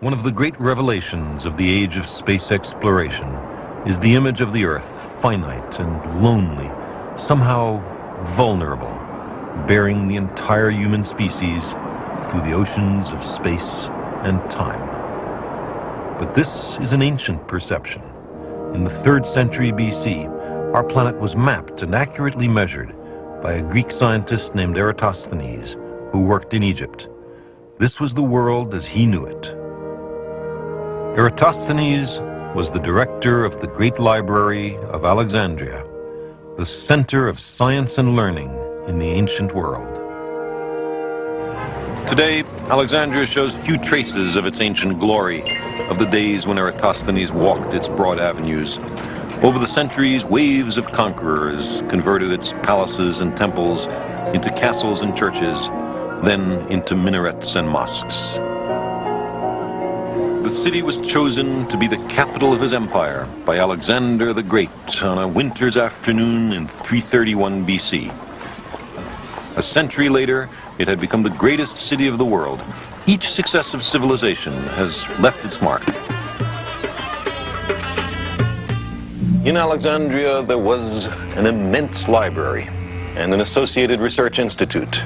One of the great revelations of the age of space exploration is the image of the Earth, finite and lonely, somehow vulnerable, bearing the entire human species through the oceans of space and time. But this is an ancient perception. In the 3rd century BC, our planet was mapped and accurately measured by a Greek scientist named Eratosthenes, who worked in Egypt. This was the world as he knew it. Eratosthenes was the director of the Great Library of Alexandria, the center of science and learning in the ancient world. Today, Alexandria shows few traces of its ancient glory, of the days when Eratosthenes walked its broad avenues. Over the centuries, waves of conquerors converted its palaces and temples into castles and churches, then into minarets and mosques. The city was chosen to be the capital of his empire by Alexander the Great on a winter's afternoon in 331 BC. A century later, it had become the greatest city of the world. Each successive civilization has left its mark. In Alexandria, there was an immense library and an associated research institute,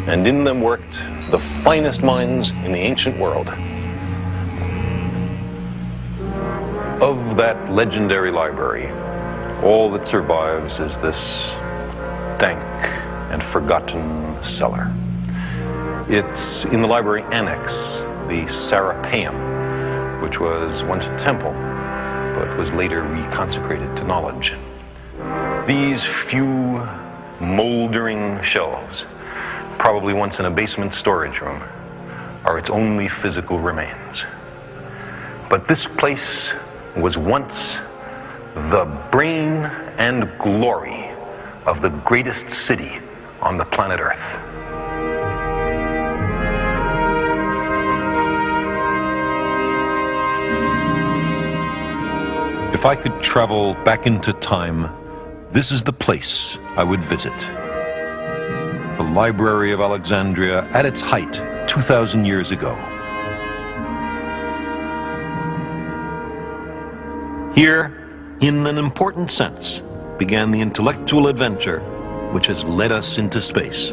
and in them worked the finest minds in the ancient world. Of that legendary library, all that survives is this dank and forgotten cellar. It's in the library annex, the Serapeum, which was once a temple, but was later reconsecrated to knowledge. These few moldering shelves, probably once in a basement storage room, are its only physical remains. But this place was once the brain and glory of the greatest city on the planet Earth. If I could travel back into time, this is the place I would visit. The Library of Alexandria at its height 2,000 years ago. Here, in an important sense, began the intellectual adventure which has led us into space.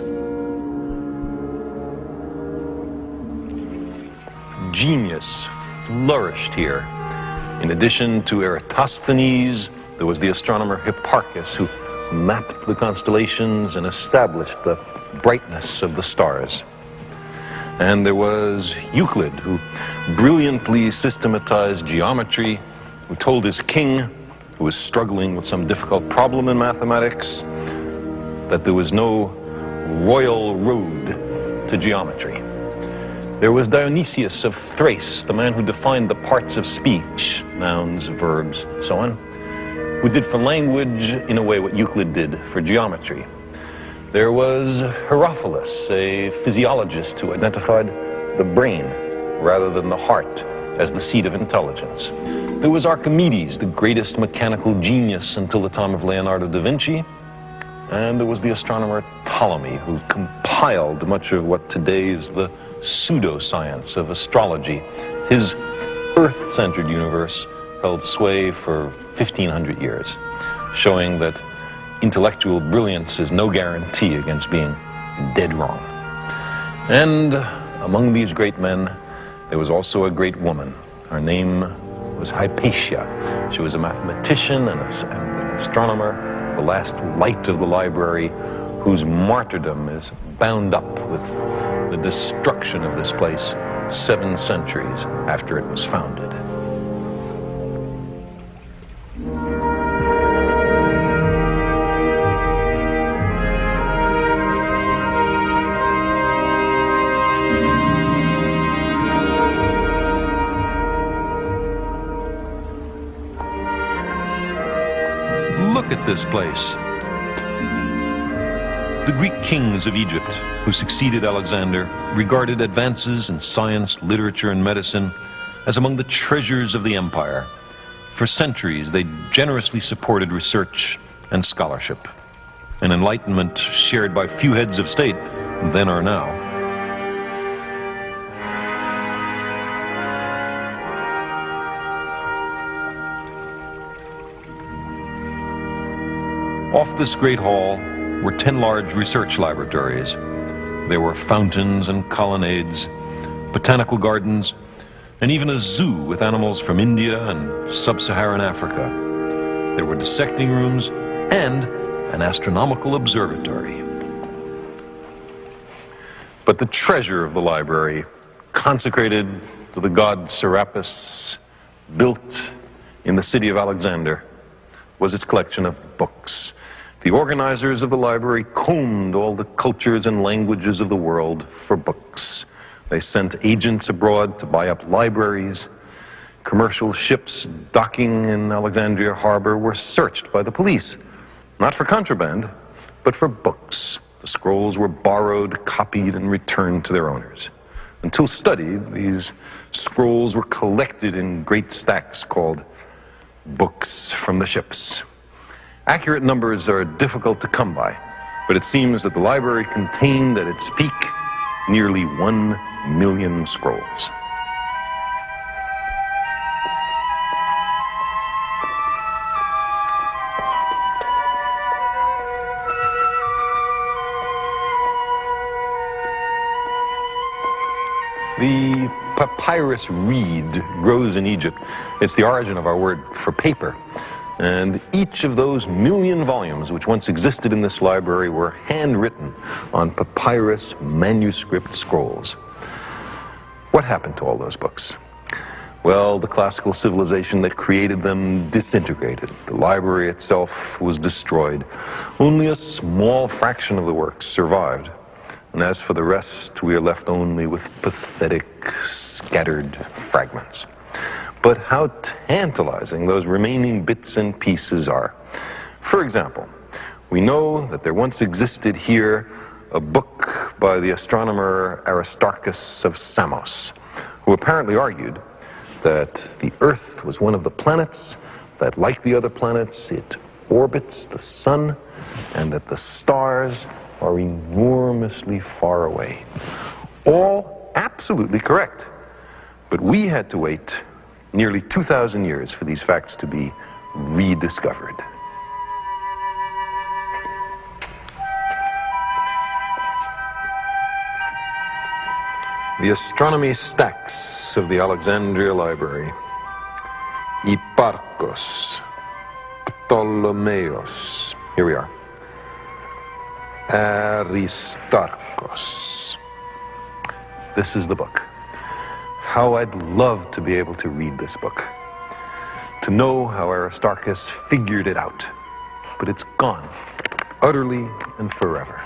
Genius flourished here. In addition to Eratosthenes, there was the astronomer Hipparchus, who mapped the constellations and established the brightness of the stars. And there was Euclid, who brilliantly systematized geometry, who told his king, who was struggling with some difficult problem in mathematics, that there was no royal road to geometry. There was Dionysius of Thrace, the man who defined the parts of speech, nouns, verbs, so on, who did for language, in a way, what Euclid did for geometry. There was Herophilus, a physiologist who identified the brain rather than the heart as the seat of intelligence. There was Archimedes, the greatest mechanical genius until the time of Leonardo da Vinci. And there was the astronomer Ptolemy, who compiled much of what today is the pseudoscience of astrology. His Earth-centered universe held sway for 1,500 years, showing that intellectual brilliance is no guarantee against being dead wrong. And among these great men, there was also a great woman. Her name was Hypatia. She was a mathematician and an astronomer, the last light of the library, whose martyrdom is bound up with the destruction of this place 7 centuries after it was founded. Look at this place. The Greek kings of Egypt, who succeeded Alexander, regarded advances in science, literature, and medicine as among the treasures of the empire. For centuries, they generously supported research and scholarship, an enlightenment shared by few heads of state then or now. Off this great hall were 10 large research laboratories. There were fountains and colonnades, botanical gardens, and even a zoo with animals from India and sub-Saharan Africa. There were dissecting rooms and an astronomical observatory. But the treasure of the library, consecrated to the god Serapis, built in the city of Alexander, was its collection of books. The organizers of the library combed all the cultures and languages of the world for books. They sent agents abroad to buy up libraries. Commercial ships docking in Alexandria harbor were searched by the police, not for contraband, but for books. The scrolls were borrowed, copied, and returned to their owners. Until studied, these scrolls were collected in great stacks called books from the ships. Accurate numbers are difficult to come by, but it seems that the library contained at its peak nearly 1 million scrolls. The papyrus reed grows in Egypt. It's the origin of our word for paper. And each of those 1 million volumes which once existed in this library were handwritten on papyrus manuscript scrolls. What happened to all those books? Well, the classical civilization that created them disintegrated. The library itself was destroyed. Only a small fraction of the works survived. And as for the rest, we are left only with pathetic, scattered fragments. But how tantalizing those remaining bits and pieces are. For example, we know that there once existed here a book by the astronomer Aristarchus of Samos, who apparently argued that the Earth was one of the planets, that like the other planets, it orbits the sun, and that the stars are enormously far away. All absolutely correct. But we had to wait nearly 2,000 years for these facts to be rediscovered. The astronomy stacks of the Alexandria Library. Hipparchus, Ptolemaeus. Here we are. Aristarchus. This is the book. How I'd love to be able to read this book, to know how Aristarchus figured it out. But it's gone, utterly and forever.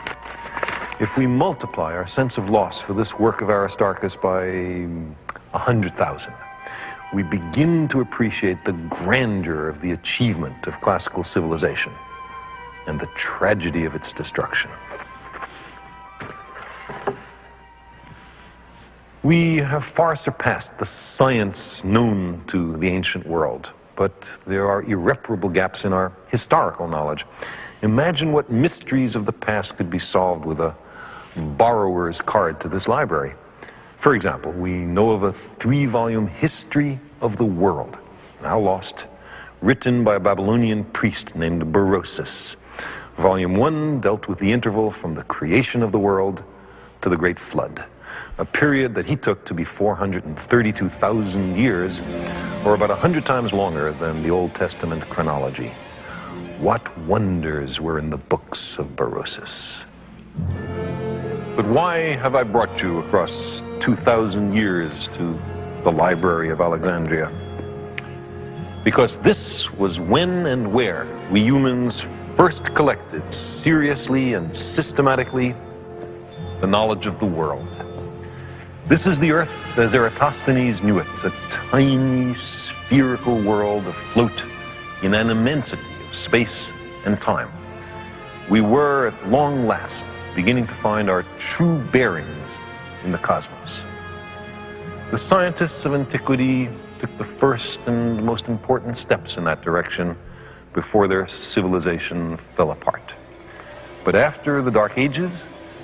If we multiply our sense of loss for this work of Aristarchus by 100,000, we begin to appreciate the grandeur of the achievement of classical civilization and the tragedy of its destruction. We have far surpassed the science known to the ancient world, but there are irreparable gaps in our historical knowledge. Imagine what mysteries of the past could be solved with a borrower's card to this library. For example, we know of a 3-volume history of the world, now lost, written by a Babylonian priest named Berosus. Volume 1 dealt with the interval from the creation of the world to the Great Flood, a period that he took to be 432,000 years, or about 100 times longer than the Old Testament chronology. What wonders were in the books of Berosus. But why have I brought you across 2,000 years to the Library of Alexandria? Because this was when and where we humans first collected seriously and systematically the knowledge of the world. This is the Earth as Eratosthenes knew it, a tiny spherical world afloat in an immensity of space and time. We were at long last beginning to find our true bearings in the cosmos. The scientists of antiquity took the first and most important steps in that direction before their civilization fell apart. But after the Dark Ages,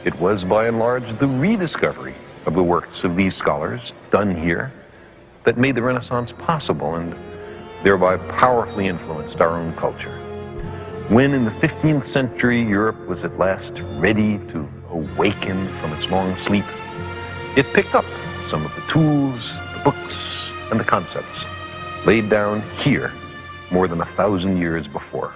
it was by and large the rediscovery of the works of these scholars, done here, that made the Renaissance possible and thereby powerfully influenced our own culture. When in the 15th century Europe was at last ready to awaken from its long sleep, it picked up some of the tools, the books, and the concepts laid down here more than 1,000 years before.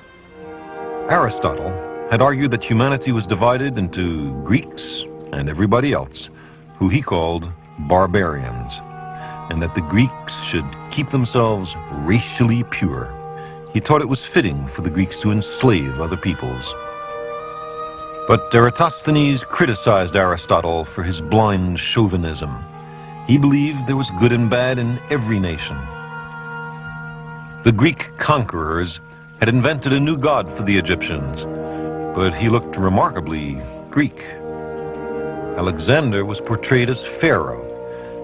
Aristotle had argued that humanity was divided into Greeks and everybody else, who he called barbarians, and that the Greeks should keep themselves racially pure. He taught it was fitting for the Greeks to enslave other peoples. But Eratosthenes criticized Aristotle for his blind chauvinism. He believed there was good and bad in every nation. The Greek conquerors had invented a new god for the Egyptians, but he looked remarkably Greek. Alexander was portrayed as Pharaoh,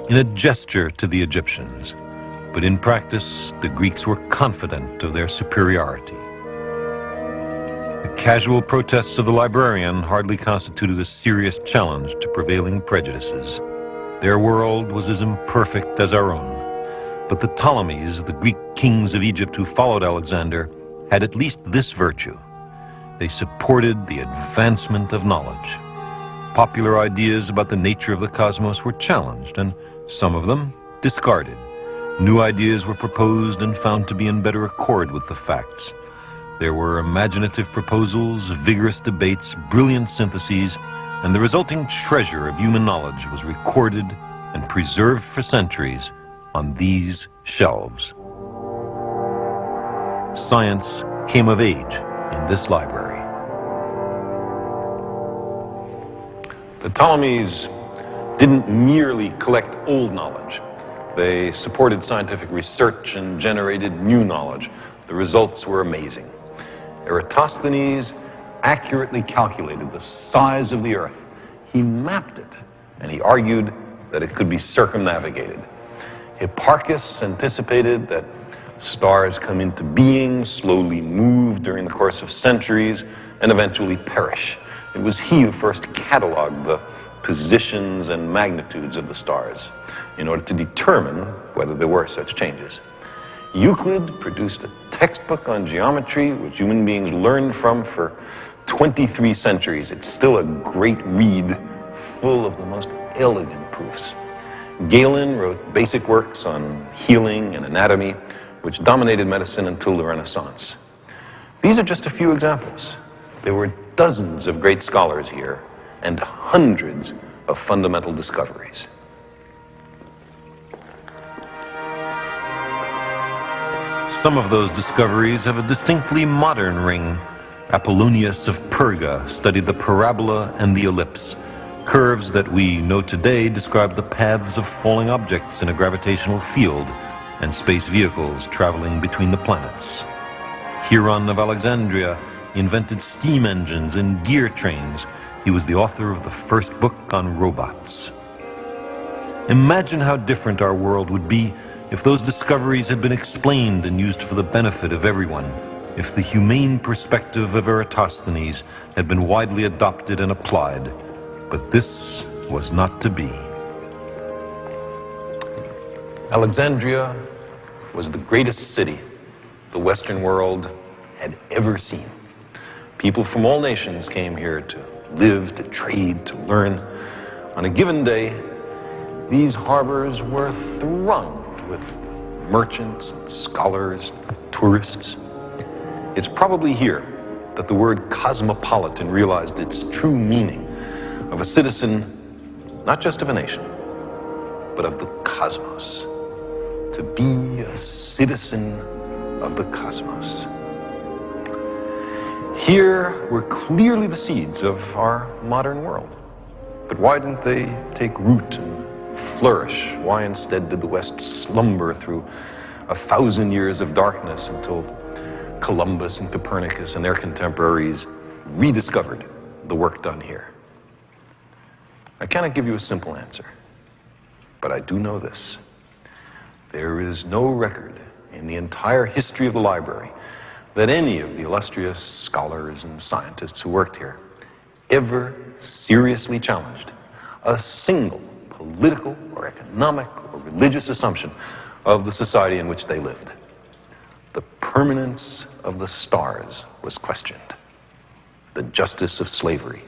in a gesture to the Egyptians, but in practice, the Greeks were confident of their superiority. The casual protests of the librarian hardly constituted a serious challenge to prevailing prejudices. Their world was as imperfect as our own, but the Ptolemies, the Greek kings of Egypt who followed Alexander, had at least this virtue. They supported the advancement of knowledge. Popular ideas about the nature of the cosmos were challenged, and some of them discarded. New ideas were proposed and found to be in better accord with the facts. There were imaginative proposals, vigorous debates, brilliant syntheses, and the resulting treasure of human knowledge was recorded and preserved for centuries on these shelves. Science came of age in this library. The Ptolemies didn't merely collect old knowledge. They supported scientific research and generated new knowledge. The results were amazing. Eratosthenes accurately calculated the size of the Earth. He mapped it, and he argued that it could be circumnavigated. Hipparchus anticipated that stars come into being, slowly move during the course of centuries, and eventually perish. It was he who first cataloged the positions and magnitudes of the stars in order to determine whether there were such changes. Euclid produced a textbook on geometry which human beings learned from for 23 centuries. It's still a great read, full of the most elegant proofs. Galen wrote basic works on healing and anatomy, which dominated medicine until the Renaissance. These are just a few examples. There were dozens of great scholars here and hundreds of fundamental discoveries. Some of those discoveries have a distinctly modern ring. Apollonius of Perga studied the parabola and the ellipse, curves that we know today describe the paths of falling objects in a gravitational field and space vehicles traveling between the planets. Hieron of Alexandria invented steam engines and gear trains. He was the author of the first book on robots. Imagine how different our world would be if those discoveries had been explained and used for the benefit of everyone, if the humane perspective of Eratosthenes had been widely adopted and applied. But this was not to be. Alexandria was the greatest city the Western world had ever seen. People from all nations came here to live, to trade, to learn. On a given day, these harbors were thronged with merchants and scholars, tourists. It's probably here that the word cosmopolitan realized its true meaning of a citizen, not just of a nation, but of the cosmos. To be a citizen of the cosmos. Here were clearly the seeds of our modern world. But why didn't they take root and flourish? Why instead did the West slumber through 1,000 years of darkness until Columbus and Copernicus and their contemporaries rediscovered the work done here? I cannot give you a simple answer, but I do know this. There is no record in the entire history of the library that any of the illustrious scholars and scientists who worked here ever seriously challenged a single political or economic or religious assumption of the society in which they lived. The permanence of the stars was questioned. The justice of slavery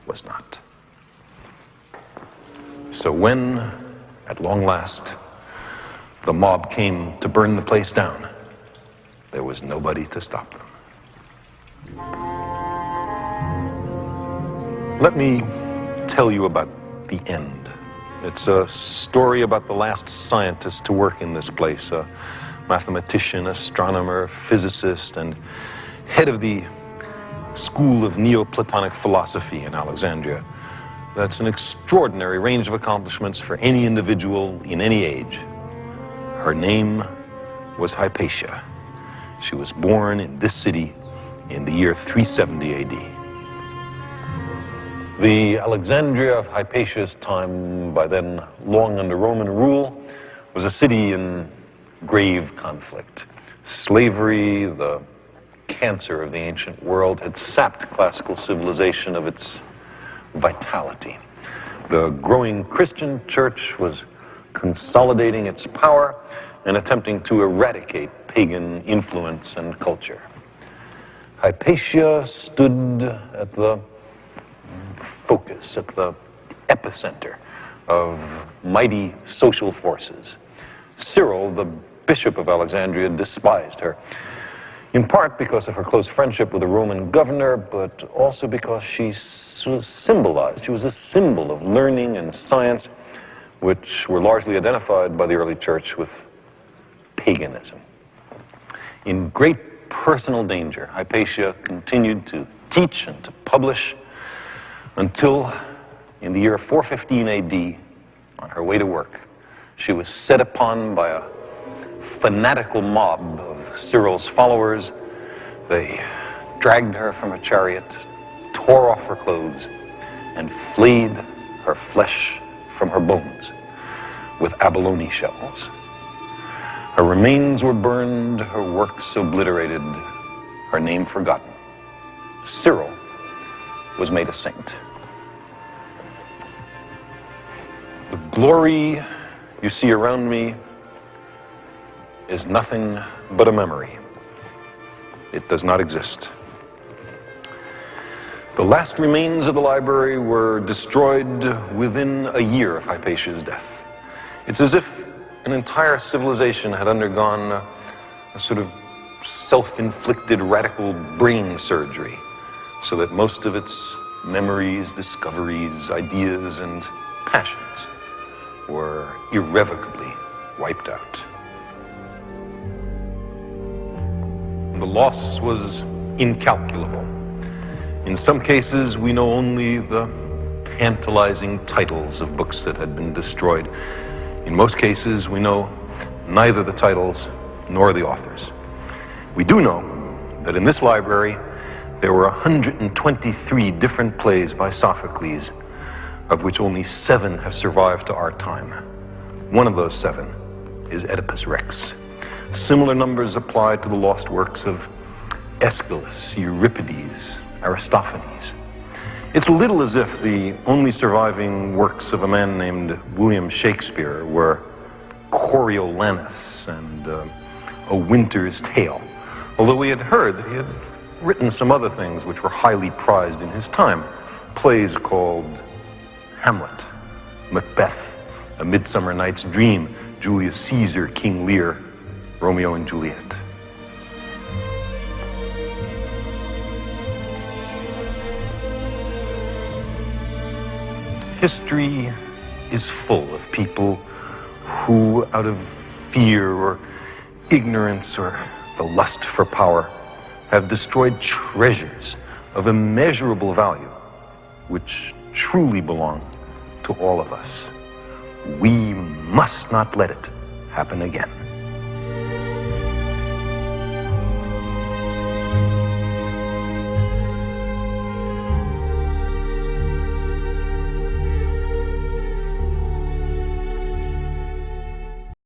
was not. So when, at long last, the mob came to burn the place down, there was nobody to stop them. Let me tell you about the end. It's a story about the last scientist to work in this place, a mathematician, astronomer, physicist, and head of the school of Neoplatonic philosophy in Alexandria. That's an extraordinary range of accomplishments for any individual in any age. Her name was Hypatia. She was born in this city in the year 370 AD. The Alexandria of Hypatia's time, by then long under Roman rule, was a city in grave conflict. Slavery, the cancer of the ancient world, had sapped classical civilization of its vitality. The growing Christian church was consolidating its power and attempting to eradicate pagan influence and culture. Hypatia stood at the focus, at the epicenter of mighty social forces. Cyril, the bishop of Alexandria, despised her, in part because of her close friendship with the Roman governor, but also because she was a symbol of learning and science, which were largely identified by the early church with paganism. In great personal danger, Hypatia continued to teach and to publish until, in the year 415 AD, on her way to work, she was set upon by a fanatical mob of Cyril's followers. They dragged her from a chariot, tore off her clothes, and flayed her flesh from her bones with abalone shells. Her remains were burned, her works obliterated, her name forgotten. Cyril was made a saint. The glory you see around me is nothing but a memory. It does not exist. The last remains of the library were destroyed within a year of Hypatia's death. It's as if an entire civilization had undergone a sort of self-inflicted radical brain surgery, so that most of its memories, discoveries, ideas, and passions were irrevocably wiped out. The loss was incalculable. In some cases, we know only the tantalizing titles of books that had been destroyed. In most cases, we know neither the titles nor the authors. We do know that in this library, there were 123 different plays by Sophocles, of which only 7 have survived to our time. One of those 7 is Oedipus Rex. Similar numbers apply to the lost works of Aeschylus, Euripides, Aristophanes. It's a little as if the only surviving works of a man named William Shakespeare were Coriolanus and A Winter's Tale, although we had heard that he had written some other things which were highly prized in his time. Plays called Hamlet, Macbeth, A Midsummer Night's Dream, Julius Caesar, King Lear, Romeo and Juliet. History is full of people who, out of fear or ignorance or the lust for power, have destroyed treasures of immeasurable value, which truly belong to all of us. We must not let it happen again.